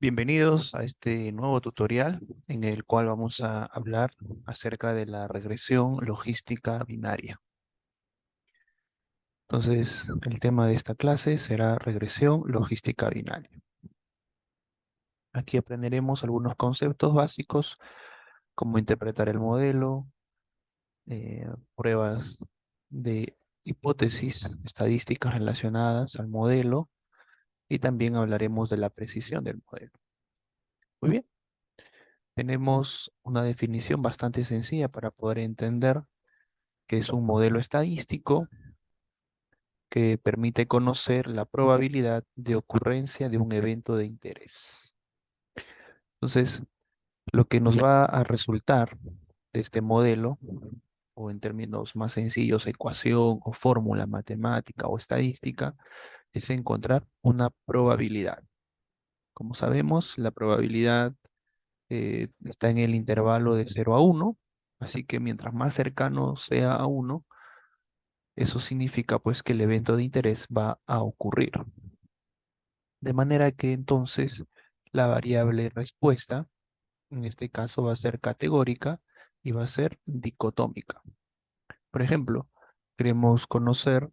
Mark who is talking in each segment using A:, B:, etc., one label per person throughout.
A: Bienvenidos a este nuevo tutorial en el cual vamos a hablar acerca de la regresión logística binaria. Entonces, el tema de esta clase será regresión logística binaria. Aquí aprenderemos algunos conceptos básicos, como interpretar el modelo, pruebas de hipótesis, estadísticas relacionadas al modelo, y también hablaremos de la precisión del modelo. Muy bien. Tenemos una definición bastante sencilla para poder entender que es un modelo estadístico que permite conocer la probabilidad de ocurrencia de un evento de interés. Entonces, lo que nos va a resultar de este modelo, o en términos más sencillos, ecuación o fórmula matemática o estadística, es encontrar una probabilidad. Como sabemos, la probabilidad está en el intervalo de 0 a 1, así que mientras más cercano sea a 1, eso significa pues que el evento de interés va a ocurrir. De manera que entonces la variable respuesta, en este caso va a ser categórica y va a ser dicotómica. Por ejemplo, queremos conocer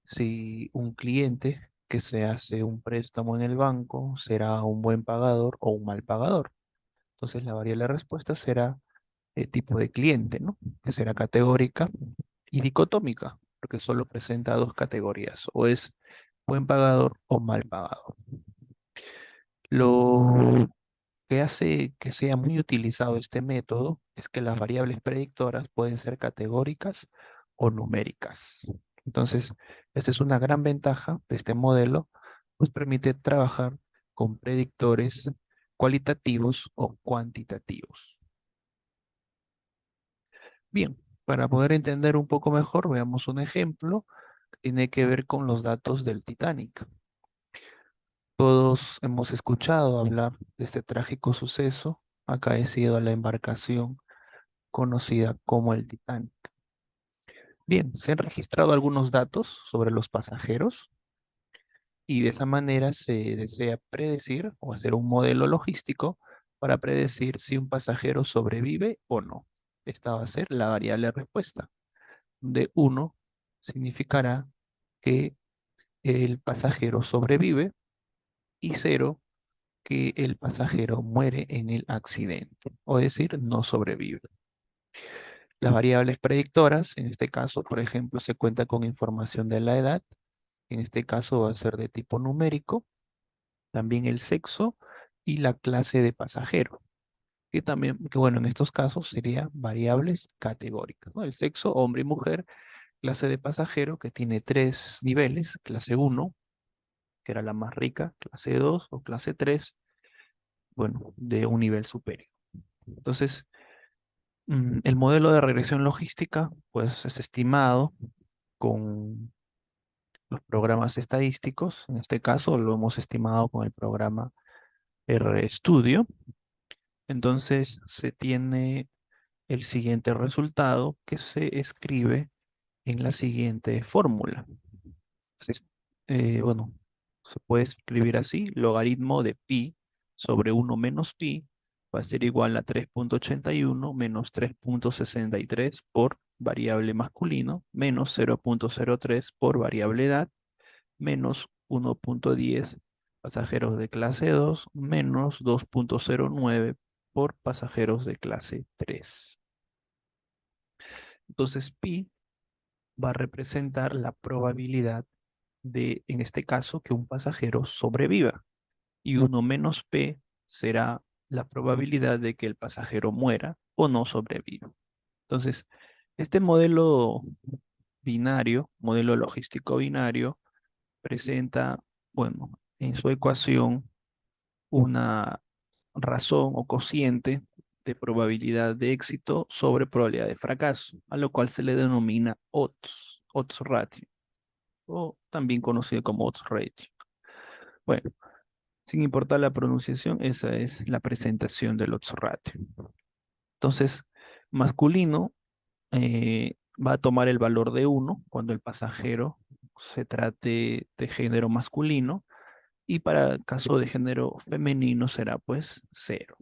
A: si un cliente que se hace un préstamo en el banco será un buen pagador o un mal pagador. Entonces la variable respuesta será tipo de cliente, ¿no? Que será categórica y dicotómica, porque solo presenta dos categorías, o es buen pagador o mal pagador. Lo que hace que sea muy utilizado este método es que las variables predictoras pueden ser categóricas o numéricas. Entonces, esta es una gran ventaja de este modelo, pues permite trabajar con predictores cualitativos o cuantitativos. Bien, para poder entender un poco mejor, veamos un ejemplo que tiene que ver con los datos del Titanic. Todos hemos escuchado hablar de este trágico suceso acaecido a la embarcación conocida como el Titanic. Bien, se han registrado algunos datos sobre los pasajeros y de esa manera se desea predecir o hacer un modelo logístico para predecir si un pasajero sobrevive o no. Esta va a ser la variable respuesta. De 1 significará que el pasajero sobrevive y 0 que el pasajero muere en el accidente, o decir, no sobrevive. Las variables predictoras, en este caso, por ejemplo, se cuenta con información de la edad, en este caso va a ser de tipo numérico, también el sexo y la clase de pasajero, que también, que bueno, en estos casos serían variables categóricas, ¿no? El sexo, hombre y mujer, clase de pasajero, que tiene tres niveles, clase 1, que era la más rica, clase 2 o clase 3, bueno, de un nivel superior. Entonces, el modelo de regresión logística, pues es estimado con los programas estadísticos. En este caso lo hemos estimado con el programa RStudio. Entonces se tiene el siguiente resultado que se escribe en la siguiente fórmula. Se es- bueno, se puede escribir así: logaritmo de pi sobre 1 menos pi va a ser igual a 3,81 menos 3,63 por variable masculino, menos 0,03 por variable edad, menos 1,10 pasajeros de clase 2, menos 2,09 por pasajeros de clase 3. Entonces, pi va a representar la probabilidad de, en este caso, que un pasajero sobreviva. Y 1 menos P será la probabilidad de que el pasajero muera o no sobreviva. Entonces, este modelo binario, modelo logístico binario, presenta, bueno, en su ecuación una razón o cociente de probabilidad de éxito sobre probabilidad de fracaso, a lo cual se le denomina odds ratio, o también conocido como odds ratio. Bueno, sin importar la pronunciación, esa es la presentación del odds ratio. Entonces, masculino va a tomar el valor de 1 cuando el pasajero se trate de género masculino, y para caso de género femenino será pues 0.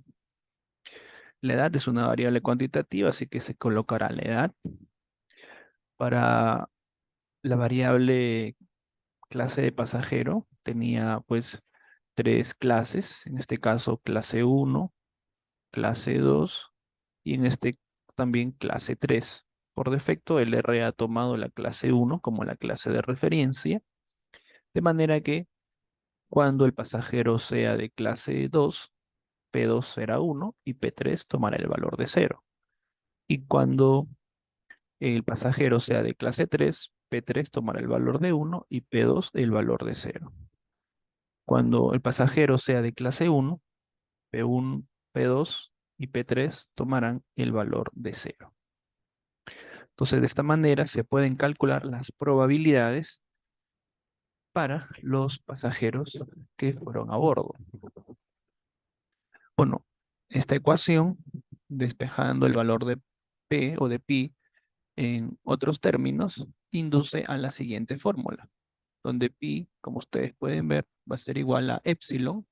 A: La edad es una variable cuantitativa, así que se colocará la edad. Para la variable clase de pasajero tenía pues tres clases, en este caso clase uno, clase 2 y en este también clase 3. Por defecto, el R ha tomado la clase uno como la clase de referencia, de manera que cuando el pasajero sea de clase 2, P2 será uno y P3 tomará el valor de cero. Y cuando el pasajero sea de clase 3, P3 tomará el valor de uno y P2 el valor de cero. Cuando el pasajero sea de clase uno, P1, P2 y P3 tomarán el valor de cero. Entonces, de esta manera se pueden calcular las probabilidades para los pasajeros que fueron a bordo. Bueno, esta ecuación, despejando el valor de P o de pi en otros términos, induce a la siguiente fórmula, donde pi, como ustedes pueden ver, va a ser igual a epsilon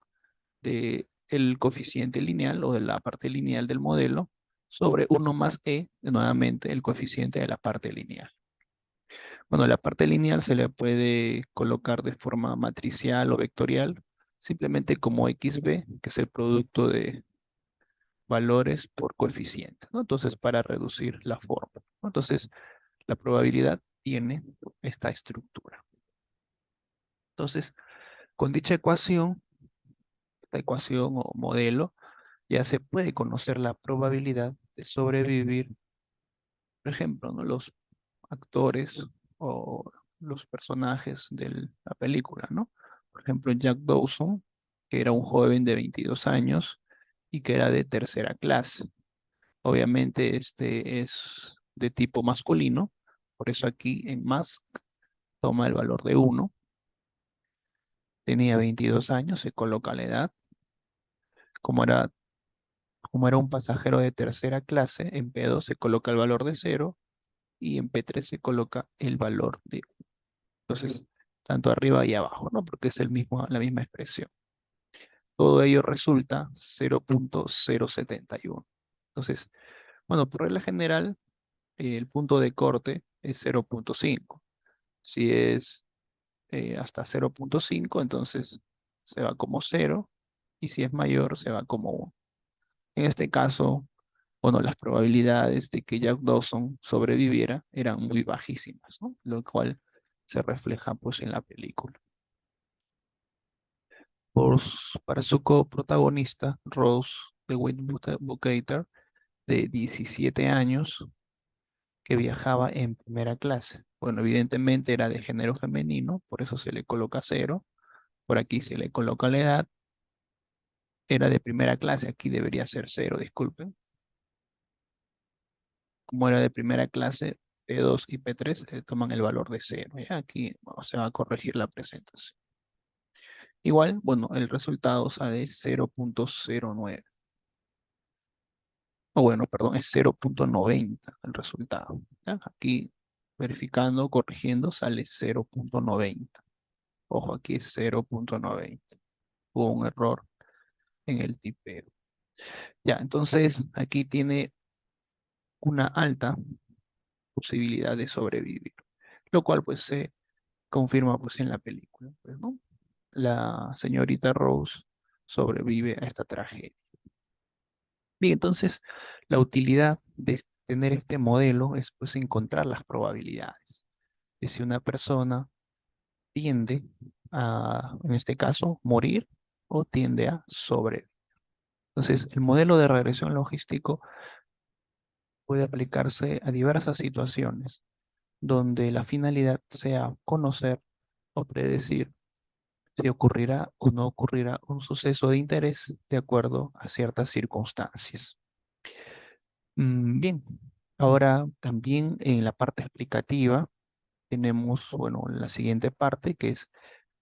A: de el coeficiente lineal o de la parte lineal del modelo sobre uno más e, nuevamente el coeficiente de la parte lineal. Bueno, la parte lineal se le puede colocar de forma matricial o vectorial, simplemente como XB, que es el producto de valores por coeficiente, ¿no? Entonces, para reducir la forma, ¿no? Entonces, la probabilidad tiene esta estructura. Entonces, con dicha ecuación, esta ecuación o modelo, ya se puede conocer la probabilidad de sobrevivir, por ejemplo, ¿no? Los actores o los personajes de la película, ¿no? Por ejemplo, Jack Dawson, que era un joven de 22 años y que era de tercera clase. Obviamente este es de tipo masculino, por eso aquí en mask toma el valor de uno. Tenía 22 años, se coloca la edad. Como era, como era un pasajero de tercera clase, en P2 se coloca el valor de cero y en P3 se coloca el valor de uno. Entonces, tanto arriba y abajo, ¿no? Porque es la misma expresión. Todo ello resulta 0.071. Entonces, bueno, por regla general, el punto de corte es 0.5. Si es hasta 0.5, entonces se va como cero, y si es mayor, se va como uno. En este caso, bueno, las probabilidades de que Jack Dawson sobreviviera eran muy bajísimas, ¿no? Lo cual se refleja pues en la película. Para su coprotagonista, Rose DeWitt Bukater, de 17 años, que viajaba en primera clase. Bueno, evidentemente era de género femenino, por eso se le coloca cero. Por aquí se le coloca la edad. Era de primera clase, aquí debería ser cero, disculpen. Como era de primera clase, P2 y P3 toman el valor de cero. ¿Ya? Aquí se va a corregir la presentación. Igual, bueno, el resultado sale 0.09. O bueno, perdón, es 0.90 el resultado. ¿Ya? Aquí verificando, corrigiendo, sale 0.90. Ojo, aquí es 0.90. Hubo un error en el tipeo. Ya, entonces aquí tiene una alta posibilidad de sobrevivir, lo cual pues se confirma pues en la película, pues, ¿no? La señorita Rose sobrevive a esta tragedia. Bien, entonces la utilidad de tener este modelo es pues encontrar las probabilidades de si una persona tiende a, en este caso, morir o tiende a sobrevivir. Entonces, el modelo de regresión logístico puede aplicarse a diversas situaciones donde la finalidad sea conocer o predecir si ocurrirá o no ocurrirá un suceso de interés de acuerdo a ciertas circunstancias. Bien, ahora también en la parte explicativa tenemos, bueno, la siguiente parte que es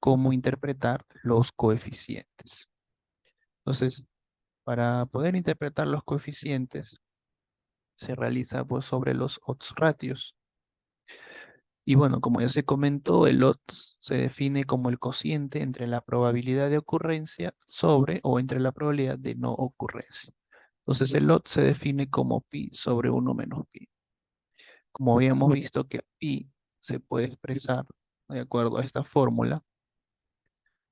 A: cómo interpretar los coeficientes. Entonces, para poder interpretar los coeficientes, se realiza pues sobre los odds ratios. Y bueno, como ya se comentó, el odds se define como el cociente entre la probabilidad de ocurrencia sobre o entre la probabilidad de no ocurrencia. Entonces el odds se define como pi sobre 1 menos pi. Como habíamos visto que pi se puede expresar de acuerdo a esta fórmula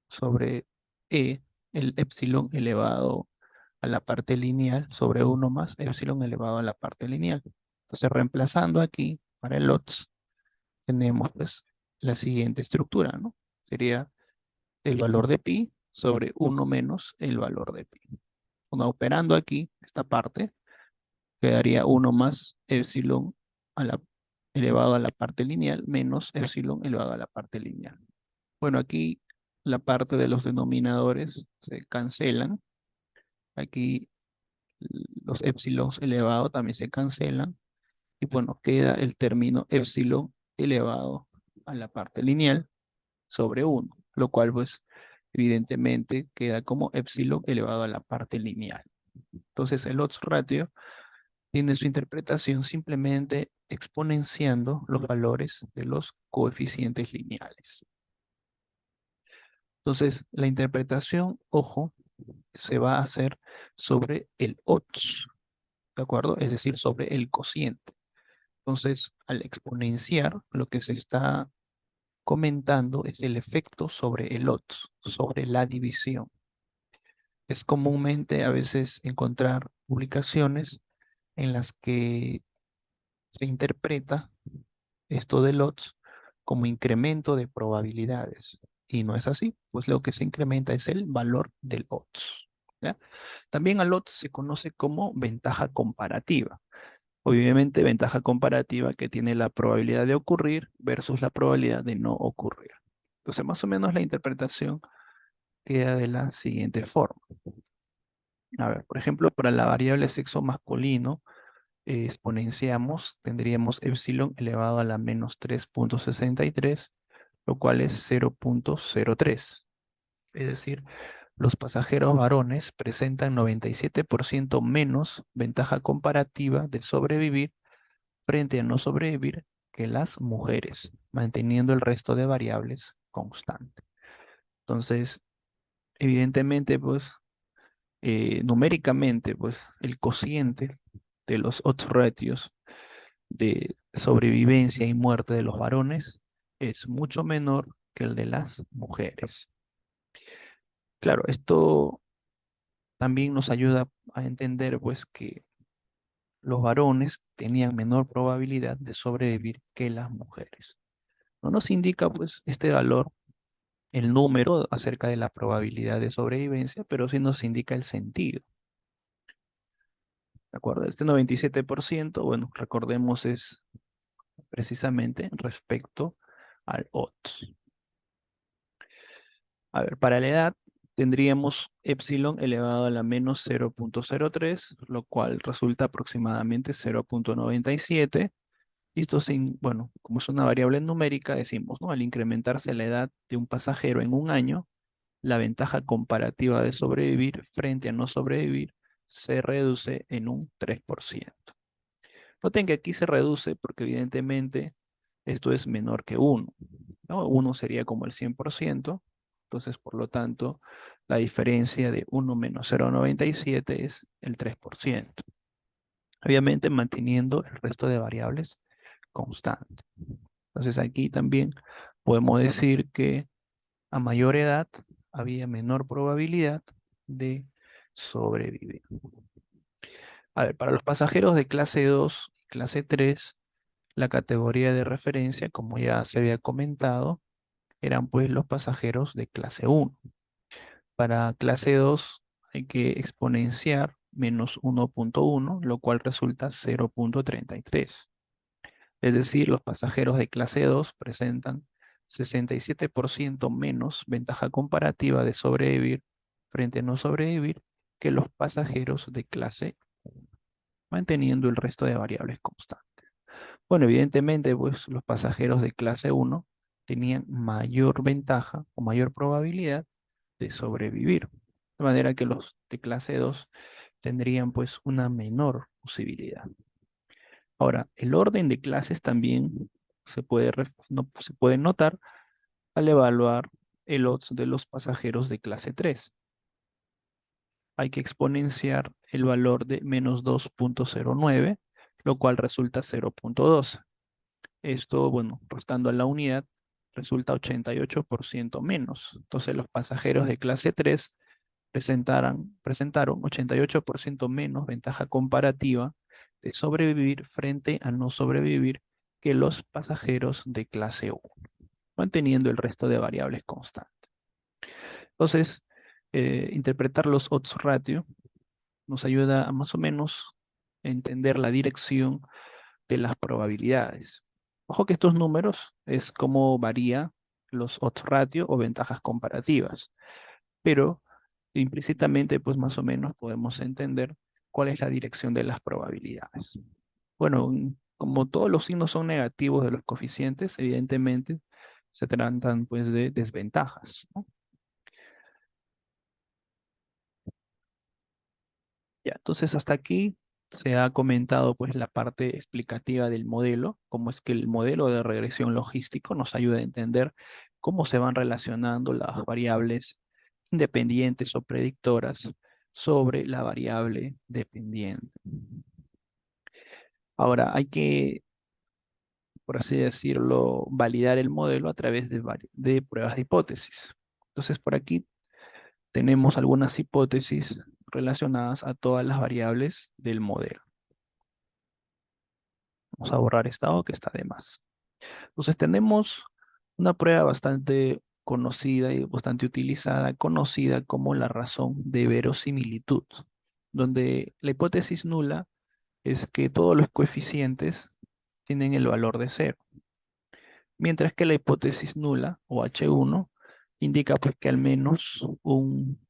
A: sobre e, el epsilon elevado a la parte lineal sobre 1 más epsilon elevado a la parte lineal. Entonces reemplazando aquí para el odds tenemos pues la siguiente estructura, ¿no? Sería el valor de pi sobre 1 menos el valor de pi. Bueno, operando aquí esta parte, quedaría 1 más epsilon a la, elevado a la parte lineal menos epsilon elevado a la parte lineal. Bueno, aquí la parte de los denominadores se cancelan. Aquí los epsilons elevados también se cancelan. Y bueno, queda el término epsilon elevado a la parte lineal sobre 1, lo cual pues evidentemente queda como epsilon elevado a la parte lineal. Entonces el odds ratio tiene su interpretación simplemente exponenciando los valores de los coeficientes lineales. Entonces la interpretación, ojo, se va a hacer sobre el odds, ¿de acuerdo? Es decir, sobre el cociente. Entonces, al exponenciar, lo que se está comentando es el efecto sobre el odds, sobre la división. Es comúnmente a veces encontrar publicaciones en las que se interpreta esto del odds como incremento de probabilidades. Y no es así, pues lo que se incrementa es el valor del odds. ¿Ya? También al odds se conoce como ventaja comparativa. Obviamente, ventaja comparativa que tiene la probabilidad de ocurrir versus la probabilidad de no ocurrir. Entonces, más o menos la interpretación queda de la siguiente forma. A ver, por ejemplo, para la variable sexo masculino, exponenciamos, tendríamos epsilon elevado a la menos 3,63, lo cual es 0,03. Es decir, los pasajeros varones presentan 97% menos ventaja comparativa de sobrevivir frente a no sobrevivir que las mujeres, manteniendo el resto de variables constante. Entonces, evidentemente, pues, numéricamente, pues, el cociente de los odds ratios de sobrevivencia y muerte de los varones es mucho menor que el de las mujeres. Claro, esto también nos ayuda a entender, pues, que los varones tenían menor probabilidad de sobrevivir que las mujeres. No nos indica, pues, este valor, el número acerca de la probabilidad de sobrevivencia, pero sí nos indica el sentido. ¿De acuerdo? Este 97%, bueno, recordemos, es precisamente respecto al odds. A ver, para la edad tendríamos epsilon elevado a la menos 0,03, lo cual resulta aproximadamente 0,97. Y esto, bueno, como es una variable numérica, decimos, ¿no? Al incrementarse la edad de un pasajero en un año, la ventaja comparativa de sobrevivir frente a no sobrevivir se reduce en un 3%. Noten que aquí se reduce porque evidentemente esto es menor que 1, ¿no? 1 sería como el 100%, entonces por lo tanto la diferencia de 1 menos 0,97 es el 3%. Obviamente manteniendo el resto de variables constantes. Entonces aquí también podemos decir que a mayor edad había menor probabilidad de sobrevivir. A ver, para los pasajeros de clase 2 y clase 3, la categoría de referencia, como ya se había comentado, eran pues los pasajeros de clase 1. Para clase 2 hay que exponenciar menos 1,1, lo cual resulta 0,33. Es decir, los pasajeros de clase 2 presentan 67% menos ventaja comparativa de sobrevivir frente a no sobrevivir que los pasajeros de clase 1, manteniendo el resto de variables constantes. Bueno, evidentemente, pues los pasajeros de clase 1 tenían mayor ventaja o mayor probabilidad de sobrevivir, de manera que los de clase 2 tendrían pues una menor posibilidad. Ahora, el orden de clases también no, se puede notar al evaluar el odds de los pasajeros de clase 3. Hay que exponenciar el valor de -2,09, lo cual resulta 0,12. Esto, bueno, restando a la unidad, resulta 88% menos. Entonces los pasajeros de clase 3 presentaron 88% menos ventaja comparativa de sobrevivir frente a no sobrevivir que los pasajeros de clase 1, manteniendo el resto de variables constantes. Entonces, interpretar los odds ratio nos ayuda a más o menos entender la dirección de las probabilidades. Ojo que estos números es cómo varía los odds ratio o ventajas comparativas, pero implícitamente pues más o menos podemos entender cuál es la dirección de las probabilidades. Bueno, como todos los signos son negativos de los coeficientes, evidentemente se tratan pues de desventajas, ¿no? Ya, entonces hasta aquí se ha comentado pues la parte explicativa del modelo, cómo es que el modelo de regresión logístico nos ayuda a entender cómo se van relacionando las variables independientes o predictoras sobre la variable dependiente. Ahora, hay que, por así decirlo, validar el modelo a través de pruebas de hipótesis. Entonces, por aquí tenemos algunas hipótesis relacionadas a todas las variables del modelo. Vamos a borrar esta O que está de más. Entonces tenemos una prueba bastante conocida y bastante utilizada, conocida como la razón de verosimilitud, donde la hipótesis nula es que todos los coeficientes tienen el valor de cero, mientras que la hipótesis nula, o H1, indica pues que al menos un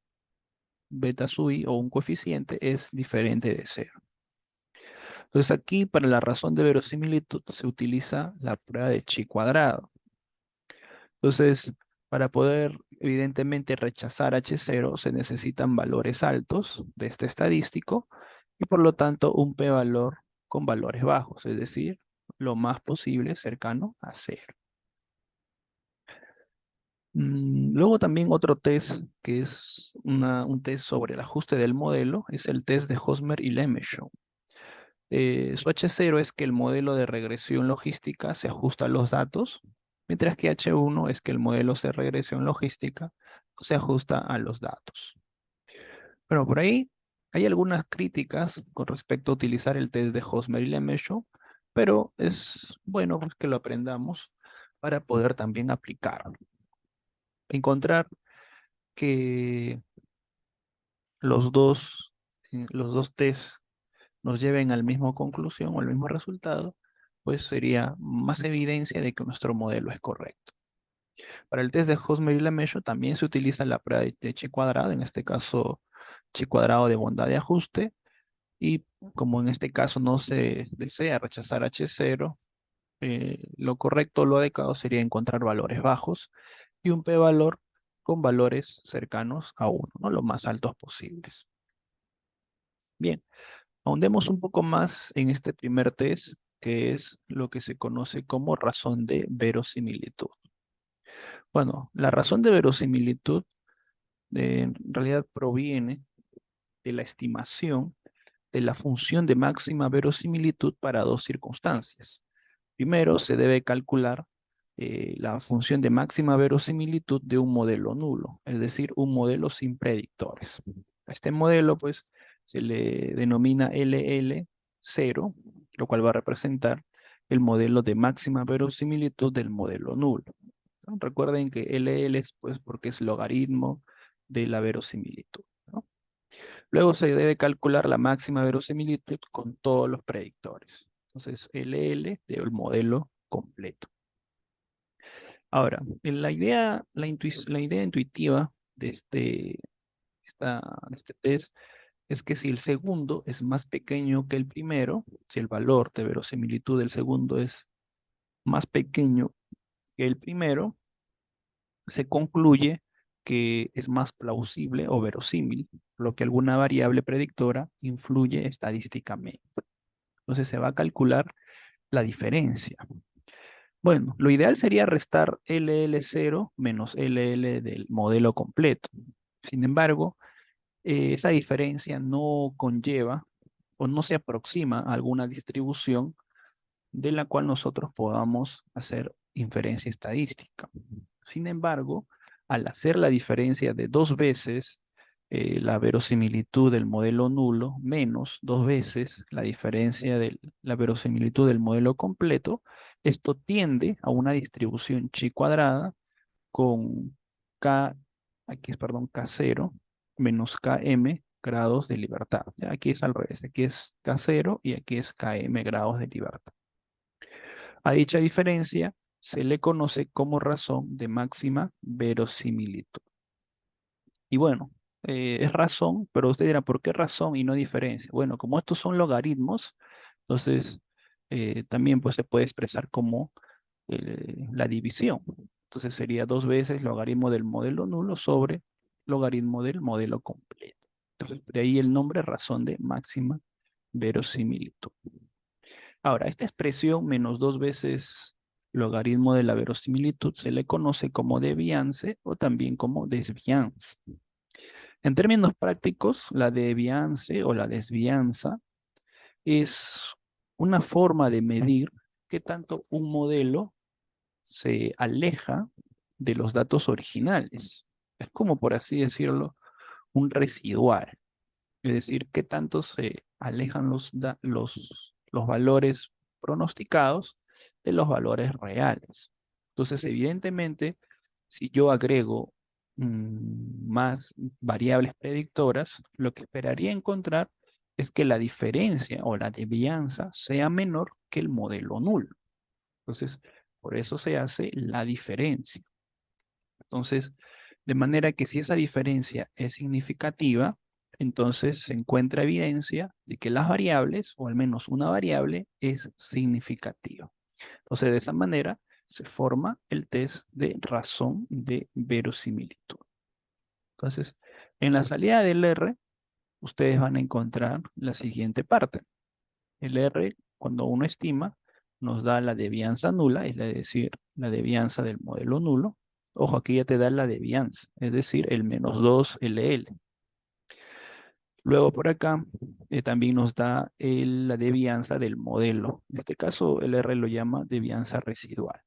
A: beta sui o un coeficiente es diferente de cero. Entonces aquí para la razón de verosimilitud se utiliza la prueba de chi cuadrado. Entonces, para poder evidentemente rechazar H0 se necesitan valores altos de este estadístico y por lo tanto un p-valor con valores bajos, es decir, lo más posible cercano a cero. Luego también otro test que es un test sobre el ajuste del modelo es el test de Hosmer y Lemeshow. Su H0 es que el modelo de regresión logística se ajusta a los datos, mientras que H1 es que el modelo de regresión logística se ajusta a los datos. Bueno, por ahí hay algunas críticas con respecto a utilizar el test de Hosmer y Lemeshow, pero es bueno pues, que lo aprendamos para poder también aplicarlo. Encontrar que los dos tests nos lleven a la misma conclusión o al mismo resultado, pues sería más evidencia de que nuestro modelo es correcto. Para el test de Hosmer y Lemeshow también se utiliza la prueba de chi cuadrado, en este caso chi cuadrado de bondad de ajuste, y como en este caso no se desea rechazar H0, lo correcto, lo adecuado sería encontrar valores bajos y un p-valor con valores cercanos a 1, ¿no? Lo más altos posibles. Bien, ahondemos un poco más en este primer test, que es lo que se conoce como razón de verosimilitud. Bueno, la razón de verosimilitud en realidad proviene de la estimación de la función de máxima verosimilitud para dos circunstancias. Primero, se debe calcular la función de máxima verosimilitud de un modelo nulo, es decir, un modelo sin predictores. A este modelo, pues, se le denomina LL0, lo cual va a representar el modelo de máxima verosimilitud del modelo nulo, ¿no? Recuerden que LL es, pues, porque es logaritmo de la verosimilitud, ¿no? Luego se debe calcular la máxima verosimilitud con todos los predictores. Entonces, LL del modelo completo. Ahora, la idea intuitiva de de este test es que si el segundo es más pequeño que el primero, si el valor de verosimilitud del segundo es más pequeño que el primero, se concluye que es más plausible o verosímil, lo que alguna variable predictora influye estadísticamente. Entonces se va a calcular la diferencia. Bueno, lo ideal sería restar LL0 menos LL del modelo completo. Sin embargo, esa diferencia no conlleva o no se aproxima a alguna distribución de la cual nosotros podamos hacer inferencia estadística. Sin embargo, al hacer la diferencia de dos veces la verosimilitud del modelo nulo menos dos veces la diferencia de la verosimilitud del modelo completo, esto tiende a una distribución chi cuadrada con K, aquí es, perdón, K0 menos Km grados de libertad. Ya, aquí es al revés, aquí es K0 y aquí es Km grados de libertad. A dicha diferencia se le conoce como razón de máxima verosimilitud. Y bueno, es razón, pero usted dirá, ¿por qué razón y no diferencia? Bueno, como estos son logaritmos, entonces también pues, se puede expresar como la división. Entonces sería dos veces logaritmo del modelo nulo sobre logaritmo del modelo completo. Entonces, de ahí el nombre razón de máxima verosimilitud. Ahora, esta expresión menos dos veces logaritmo de la verosimilitud se le conoce como deviance o también como desvianza. En términos prácticos, la deviance o la desvianza es una forma de medir qué tanto un modelo se aleja de los datos originales. Es como, por así decirlo, un residual. Es decir, qué tanto se alejan los valores pronosticados de los valores reales. Entonces, evidentemente, si yo agrego más variables predictoras, lo que esperaría encontrar es que la diferencia o la desvianza sea menor que el modelo nulo. Entonces, por eso se hace la diferencia. Entonces, de manera que si esa diferencia es significativa, entonces se encuentra evidencia de que las variables, o al menos una variable, es significativa. Entonces, de esa manera se forma el test de razón de verosimilitud. Entonces, en la salida del R, ustedes van a encontrar la siguiente parte. El R, cuando uno estima, nos da la devianza nula, es decir, la devianza del modelo nulo. Ojo, aquí ya te da la devianza, es decir, el menos 2LL. Luego por acá también nos da la devianza del modelo. En este caso, el R lo llama devianza residual.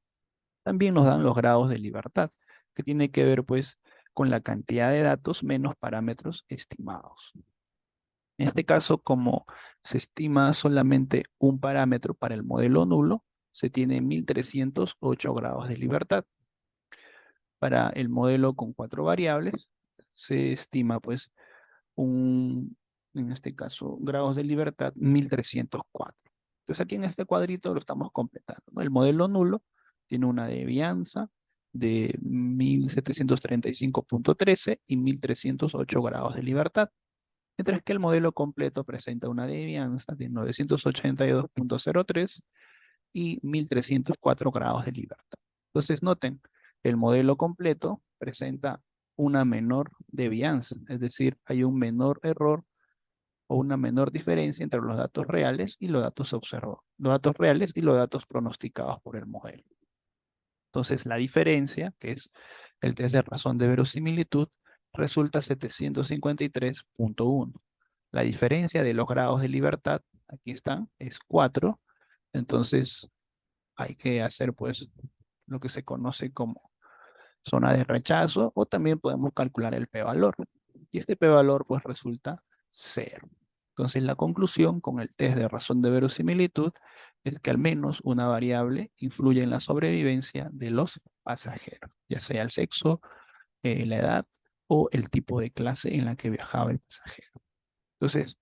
A: También nos dan los grados de libertad, que tiene que ver pues con la cantidad de datos menos parámetros estimados. En este caso, como se estima solamente un parámetro para el modelo nulo, se tiene 1308 grados de libertad. Para el modelo con cuatro variables, se estima pues en este caso, grados de libertad 1304. Entonces aquí en este cuadrito lo estamos completando, ¿no? El modelo nulo tiene una devianza de 1735.13 y 1308 grados de libertad. Mientras que el modelo completo presenta una devianza de 982.03 y 1304 grados de libertad. Entonces, noten, el modelo completo presenta una menor devianza, es decir, hay un menor error o una menor diferencia entre los datos reales y los datos observados, los datos reales y los datos pronosticados por el modelo. Entonces, la diferencia, que es el test de razón de verosimilitud, resulta 753.1. La diferencia de los grados de libertad, aquí están, es 4. Entonces, hay que hacer pues lo que se conoce como zona de rechazo o también podemos calcular el p-valor. Y este p-valor pues resulta 0. Entonces la conclusión con el test de razón de verosimilitud es que al menos una variable influye en la sobrevivencia de los pasajeros, ya sea el sexo, la edad o el tipo de clase en la que viajaba el pasajero. Entonces,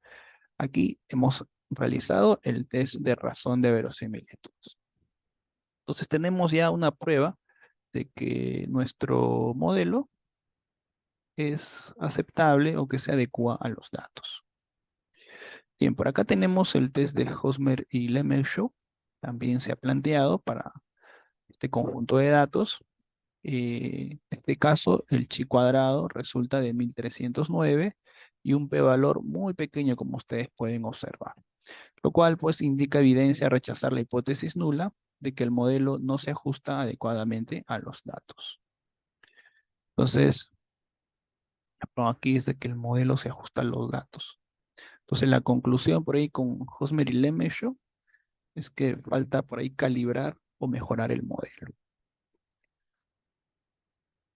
A: aquí hemos realizado el test de razón de verosimilitud. Entonces tenemos ya una prueba de que nuestro modelo es aceptable o que se adecua a los datos. Bien, por acá tenemos el test de Hosmer y Lemeshow. También se ha planteado para este conjunto de datos. En este caso, el chi cuadrado resulta de 1309 y un p-valor muy pequeño como ustedes pueden observar. Lo cual pues indica evidencia a rechazar la hipótesis nula de que el modelo no se ajusta adecuadamente a los datos. Entonces, la prueba aquí es de que el modelo se ajusta a los datos. Entonces, la conclusión por ahí con Hosmer y Lemeshow es que falta por ahí calibrar o mejorar el modelo.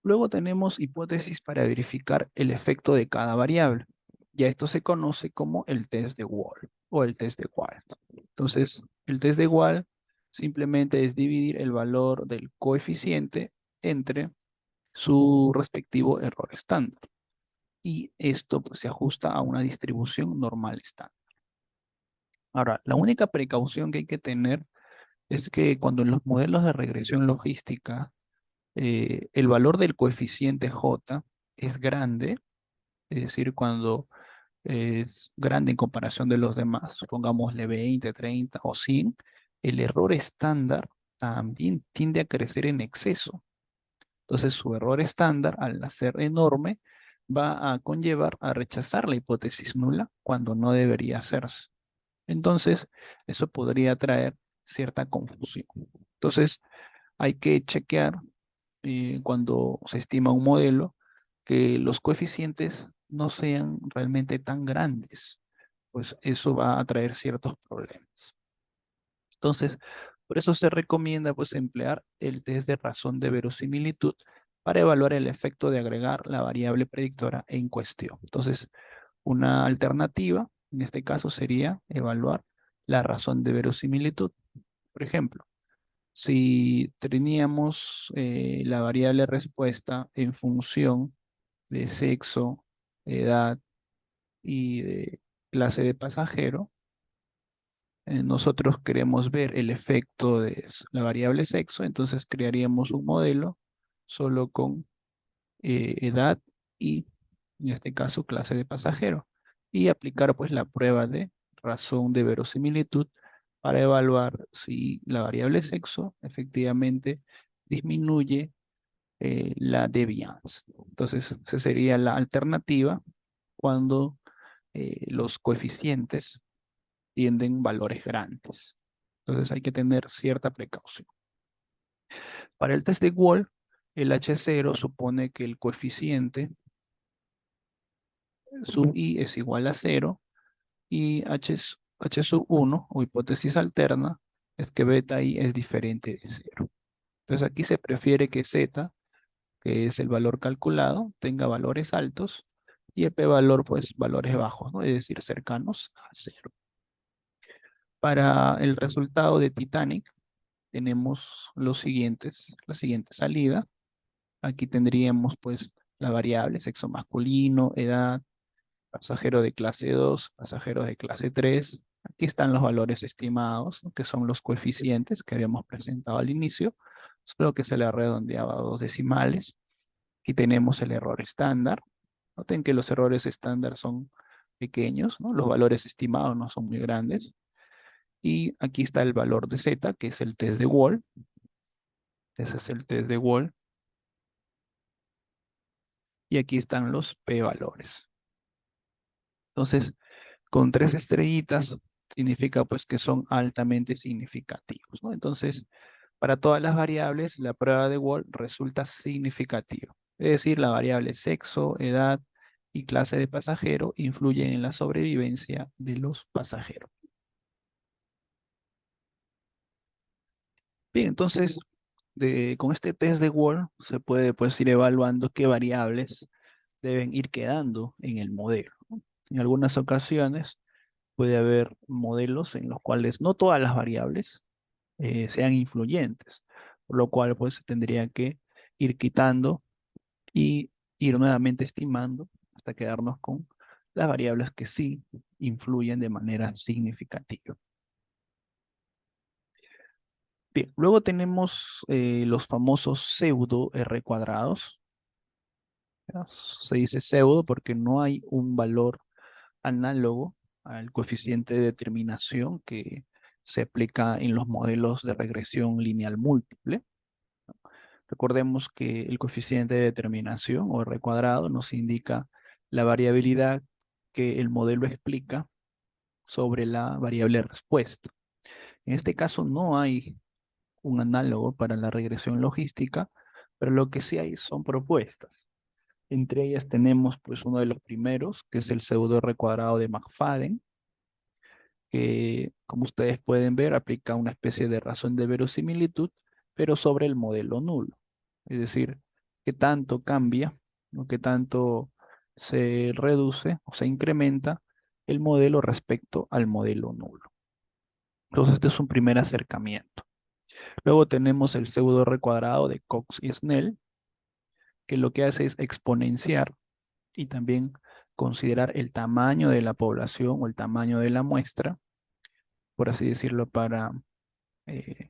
A: Luego tenemos hipótesis para verificar el efecto de cada variable. Ya esto se conoce como el test de Wall o el test de Wall. Entonces, el test de Wall simplemente es dividir el valor del coeficiente entre su respectivo error estándar. Y esto pues, se ajusta a una distribución normal estándar. Ahora, la única precaución que hay que tener es que cuando en los modelos de regresión logística el valor del coeficiente J es grande, es decir, cuando es grande en comparación de los demás, pongámosle 20, 30 o 100, el error estándar también tiende a crecer en exceso. Entonces, su error estándar, al ser enorme, va a conllevar a rechazar la hipótesis nula cuando no debería hacerse. Entonces, eso podría traer cierta confusión. Entonces, hay que chequear cuando se estima un modelo que los coeficientes no sean realmente tan grandes, pues eso va a traer ciertos problemas. Entonces, por eso se recomienda pues emplear el test de razón de verosimilitud para evaluar el efecto de agregar la variable predictora en cuestión. Entonces, una alternativa en este caso sería evaluar la razón de verosimilitud. Por ejemplo, si teníamos la variable respuesta en función de sexo, edad y de clase de pasajero, nosotros queremos ver el efecto de la variable sexo, entonces crearíamos un modelo solo con edad y, en este caso, clase de pasajero, y aplicar pues la prueba de razón de verosimilitud para evaluar si la variable sexo efectivamente disminuye la devianza. Entonces, esa sería la alternativa cuando los coeficientes tienden valores grandes. Entonces, hay que tener cierta precaución. Para el test de Wall, el H0 supone que el coeficiente sub i es igual a cero y H sub 1 o hipótesis alterna es que beta i es diferente de cero. Entonces aquí se prefiere que z, que es el valor calculado, tenga valores altos y el p-valor pues valores bajos, ¿no? Es decir, cercanos a cero. Para el resultado de Titanic tenemos la siguiente salida. Aquí tendríamos pues la variable sexo masculino, edad, pasajero de clase 2, pasajeros de clase 3. Aquí están los valores estimados, ¿no? Que son los coeficientes que habíamos presentado al inicio, solo que se le redondeaba a 2 decimales. Aquí tenemos el error estándar. Noten que los errores estándar son pequeños, ¿no? Los valores estimados no son muy grandes. Y aquí está el valor de Z, que es el test de Wall. Ese es el test de Wall. Y aquí están los p-valores. Entonces, con 3 estrellitas significa pues que son altamente significativos, ¿no? Entonces, para todas las variables, la prueba de Wall resulta significativa. Es decir, la variable sexo, edad y clase de pasajero influyen en la sobrevivencia de los pasajeros. Bien, entonces, con este test de Wall se puede pues ir evaluando qué variables deben ir quedando en el modelo, ¿no? En algunas ocasiones puede haber modelos en los cuales no todas las variables sean influyentes, por lo cual pues se tendría que ir quitando y ir nuevamente estimando hasta quedarnos con las variables que sí influyen de manera significativa. Bien, luego tenemos los famosos pseudo R cuadrados. ¿Ya? Se dice pseudo porque no hay un valor análogo al coeficiente de determinación que se aplica en los modelos de regresión lineal múltiple. Recordemos que el coeficiente de determinación o R cuadrado nos indica la variabilidad que el modelo explica sobre la variable respuesta. En este caso no hay un análogo para la regresión logística, pero lo que sí hay son propuestas. Entre ellas tenemos pues uno de los primeros, que es el pseudo R cuadrado de McFadden, que como ustedes pueden ver aplica una especie de razón de verosimilitud, pero sobre el modelo nulo. Es decir, qué tanto cambia, ¿no? Qué tanto se reduce o se incrementa el modelo respecto al modelo nulo. Entonces, este es un primer acercamiento. Luego tenemos el pseudo R cuadrado de Cox y Snell, que lo que hace es exponenciar y también considerar el tamaño de la población o el tamaño de la muestra, por así decirlo, para, eh,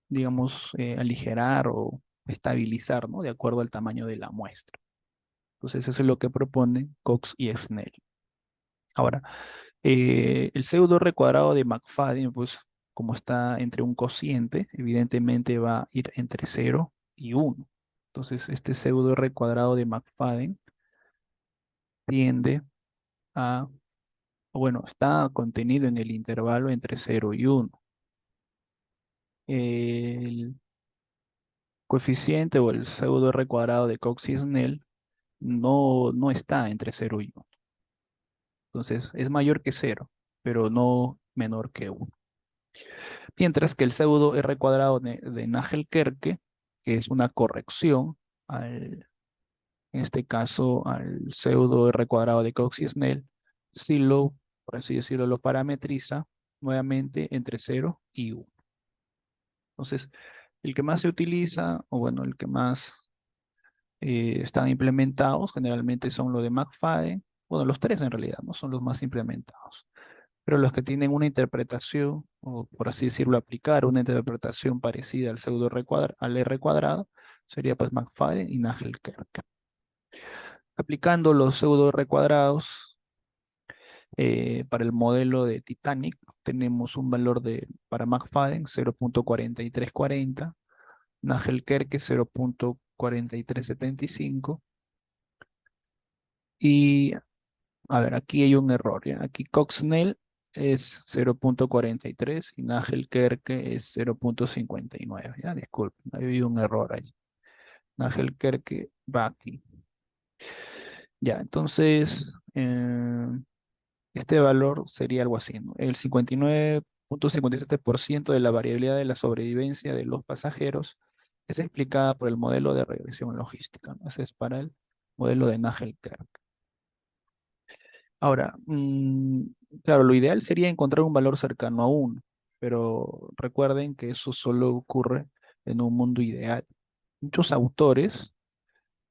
A: digamos, aligerar o estabilizar, ¿no? De acuerdo al tamaño de la muestra. Entonces, eso es lo que propone Cox y Snell. Ahora, el pseudo R cuadrado de McFadden, pues como está entre un cociente, evidentemente va a ir entre 0 y 1. Entonces, este pseudo R cuadrado de McFadden tiende a, bueno, está contenido en el intervalo entre 0 y 1. El coeficiente o el pseudo R cuadrado de Cox y Snell no está entre 0 y 1. Entonces, es mayor que 0, pero no menor que 1. Mientras que el pseudo R cuadrado de Nagel-Kerke, que es una corrección en este caso al pseudo R cuadrado de Cox y Snell, si lo, por así decirlo, lo parametriza nuevamente entre 0 y 1. Entonces, el que más se utiliza, o bueno, el que más están implementados, generalmente son los de McFadden, bueno, los tres en realidad, ¿no? Son los más implementados. Pero los que tienen una interpretación, o por así decirlo, aplicar una interpretación parecida al pseudo R al R cuadrado, sería pues McFadden y Nagel-Kerke. Aplicando los pseudo R cuadrados para el modelo de Titanic, tenemos un valor para McFadden 0.4340, Nagel-Kerke 0.4375 y a ver, aquí hay un error, ¿ya? Aquí Cox-Snell es 0.43 y Nagel-Kerke es 0.59, ¿ya? Disculpen, ha habido un error ahí. Nagel-Kerke va aquí. Ya, entonces, este valor sería algo así, ¿no? El 59.57% de la variabilidad de la sobrevivencia de los pasajeros es explicada por el modelo de regresión logística, ¿no? Ese es para el modelo de Nagel-Kerke. Ahora, claro, lo ideal sería encontrar un valor cercano a 1, pero recuerden que eso solo ocurre en un mundo ideal. Muchos autores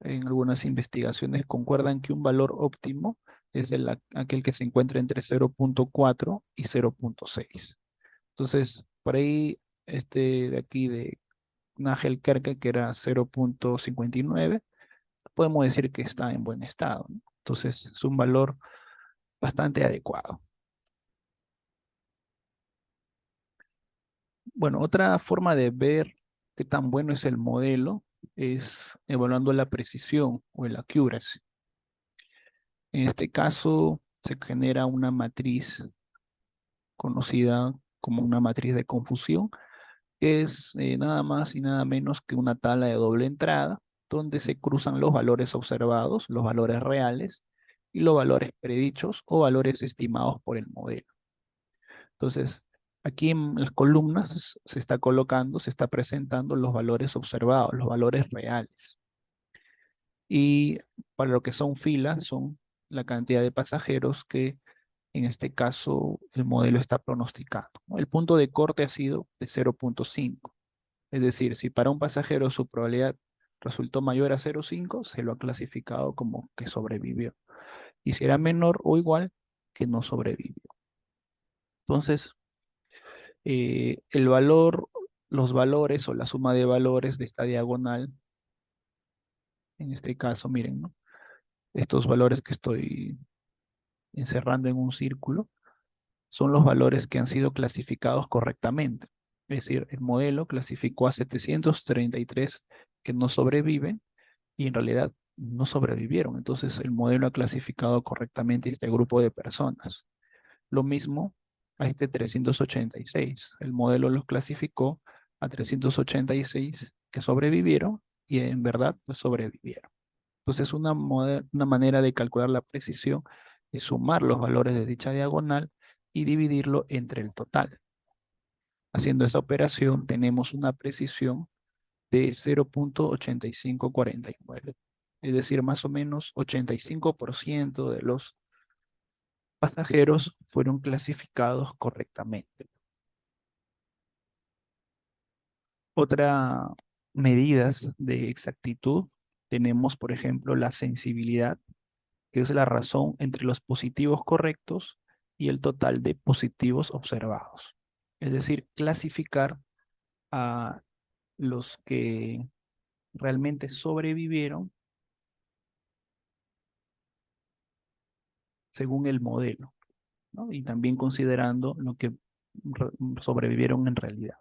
A: en algunas investigaciones concuerdan que un valor óptimo es aquel que se encuentra entre 0.4 y 0.6. Entonces, por ahí, este de aquí de Nagel Kerke, que era 0.59, podemos decir que está en buen estado, ¿no? Entonces, es un valor bastante adecuado. Bueno, otra forma de ver qué tan bueno es el modelo es evaluando la precisión o el accuracy. En este caso, se genera una matriz conocida como una matriz de confusión, que es nada más y nada menos que una tabla de doble entrada, donde se cruzan los valores observados, los valores reales, y los valores predichos o valores estimados por el modelo. Entonces, aquí en las columnas se está colocando, se está presentando los valores observados, los valores reales. Y para lo que son filas, son la cantidad de pasajeros que en este caso el modelo está pronosticando, ¿no? El punto de corte ha sido de 0.5. Es decir, si para un pasajero su probabilidad resultó mayor a 0.5, se lo ha clasificado como que sobrevivió. Y si era menor o igual, que no sobrevivió. Entonces, el valor, los valores o la suma de valores de esta diagonal, en este caso, miren, ¿no? Estos valores que estoy encerrando en un círculo, son los valores que han sido clasificados correctamente. Es decir, el modelo clasificó a 733 que no sobreviven y en realidad no sobrevivieron. Entonces el modelo ha clasificado correctamente este grupo de personas. Lo mismo a este 386. El modelo los clasificó a 386 que sobrevivieron y en verdad pues, sobrevivieron. Entonces, una manera de calcular la precisión es sumar los valores de dicha diagonal y dividirlo entre el total. Haciendo esa operación, tenemos una precisión de 0,8549. Es decir, más o menos 85% de los pasajeros fueron clasificados correctamente. Otra medidas de exactitud tenemos, por ejemplo, la sensibilidad, que es la razón entre los positivos correctos y el total de positivos observados. Es decir, clasificar a los que realmente sobrevivieron según el modelo, ¿no? Y también considerando lo que re- sobrevivieron en realidad.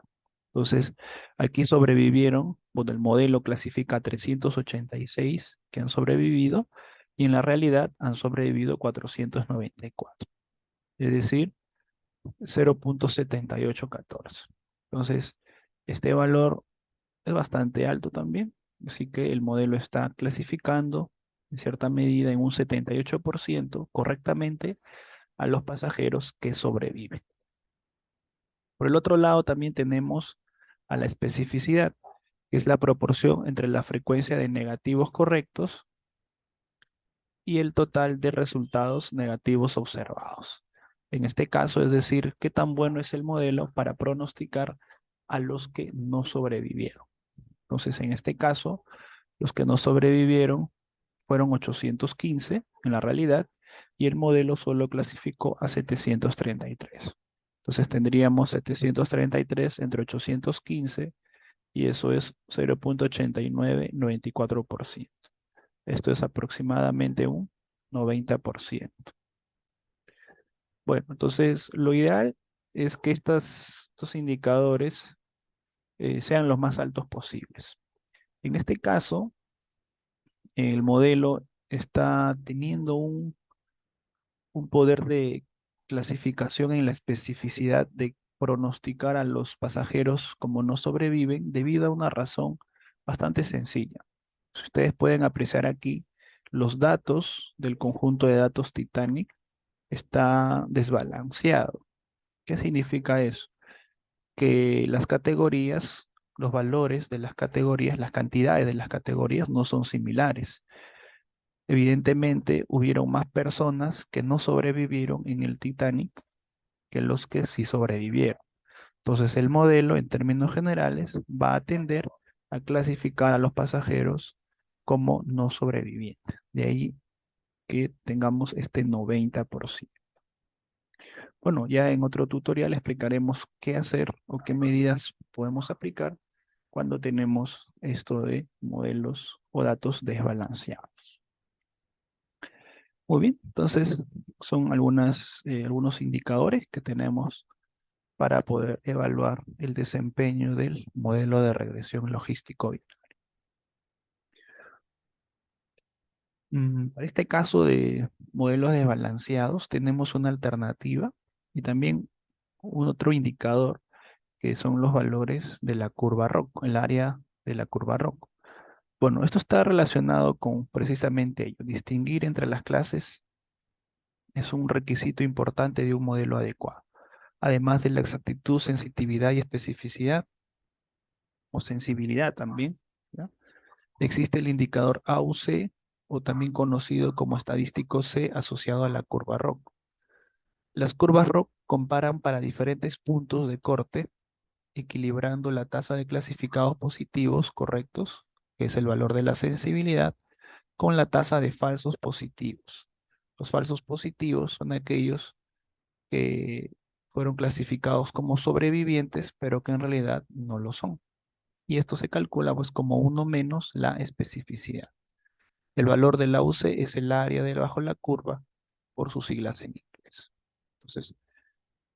A: Entonces, aquí sobrevivieron, bueno, el modelo clasifica a 386 que han sobrevivido y en la realidad han sobrevivido 494, es decir, 0,7814. Entonces, este valor es bastante alto también, así que el modelo está clasificando en cierta medida en un 78% correctamente a los pasajeros que sobreviven. Por el otro lado, también tenemos a la especificidad, que es la proporción entre la frecuencia de negativos correctos y el total de resultados negativos observados. En este caso, es decir, qué tan bueno es el modelo para pronosticar a los que no sobrevivieron. Entonces, en este caso, los que no sobrevivieron fueron 815 en la realidad y el modelo solo clasificó a 733. Entonces tendríamos 733 entre 815 y eso es 0,8994%. Esto es aproximadamente un 90%. Bueno, entonces lo ideal es que estos indicadores sean los más altos posibles. En este caso, el modelo está teniendo un poder de clasificación en la especificidad de pronosticar a los pasajeros como no sobreviven debido a una razón bastante sencilla. Si ustedes pueden apreciar aquí, los datos del conjunto de datos Titanic está desbalanceado. ¿Qué significa eso? Que las categorías, los valores de las categorías, las cantidades de las categorías no son similares. Evidentemente, hubieron más personas que no sobrevivieron en el Titanic que los que sí sobrevivieron. Entonces, el modelo, en términos generales, va a tender a clasificar a los pasajeros como no sobrevivientes. De ahí que tengamos este 90%. Bueno, ya en otro tutorial explicaremos qué hacer o qué medidas podemos aplicar cuando tenemos esto de modelos o datos desbalanceados. Muy bien, entonces son algunos indicadores que tenemos para poder evaluar el desempeño del modelo de regresión logístico. Para este caso de modelos desbalanceados, tenemos una alternativa y también un otro indicador que son los valores de la curva ROC, el área de la curva ROC. Bueno, esto está relacionado con precisamente ello. Distinguir entre las clases es un requisito importante de un modelo adecuado. Además de la exactitud, sensitividad y especificidad, o sensibilidad también, ¿ya? Existe el indicador AUC, o también conocido como estadístico C asociado a la curva ROC. Las curvas ROC comparan para diferentes puntos de corte, equilibrando la tasa de clasificados positivos correctos, que es el valor de la sensibilidad, con la tasa de falsos positivos. Los falsos positivos son aquellos que fueron clasificados como sobrevivientes, pero que en realidad no lo son. Y esto se calcula pues como uno menos la especificidad. El valor de la UC es el área debajo de la curva por sus siglas en inglés. Entonces,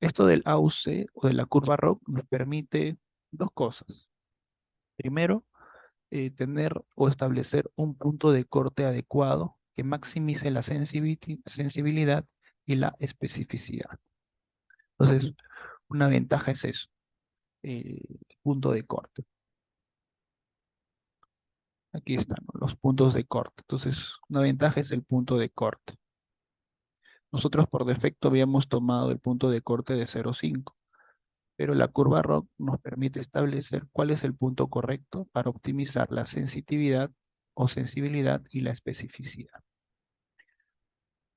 A: esto del AUC o de la curva ROC nos permite dos cosas. Primero, tener o establecer un punto de corte adecuado que maximice la sensibilidad y la especificidad. Entonces, una ventaja es eso, el punto de corte. Aquí están, ¿no? Los puntos de corte. Entonces, una ventaja es el punto de corte. Nosotros por defecto habíamos tomado el punto de corte de 0,5, pero la curva ROC nos permite establecer cuál es el punto correcto para optimizar la sensitividad o sensibilidad y la especificidad.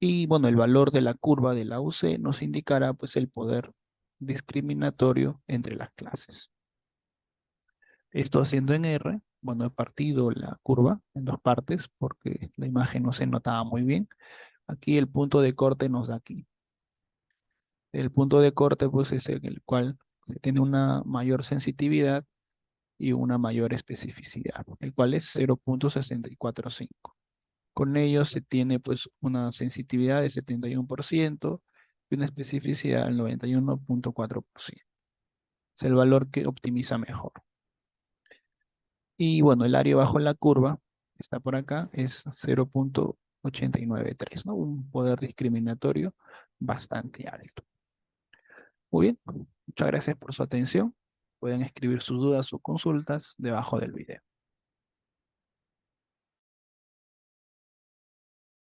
A: Y bueno, el valor de la curva de la UC nos indicará pues el poder discriminatorio entre las clases. Esto haciendo en R, bueno, he partido la curva en dos partes porque la imagen no se notaba muy bien. Aquí el punto de corte nos da aquí. El punto de corte pues es en el cual se tiene una mayor sensitividad y una mayor especificidad, el cual es 0,645. Con ello se tiene pues una sensitividad de 71% y una especificidad del 91,4%. Es el valor que optimiza mejor. Y bueno, el área bajo la curva, está por acá, es 0,893, ¿no? Un poder discriminatorio bastante alto. Muy bien, muchas gracias por su atención. Pueden escribir sus dudas o consultas debajo del video.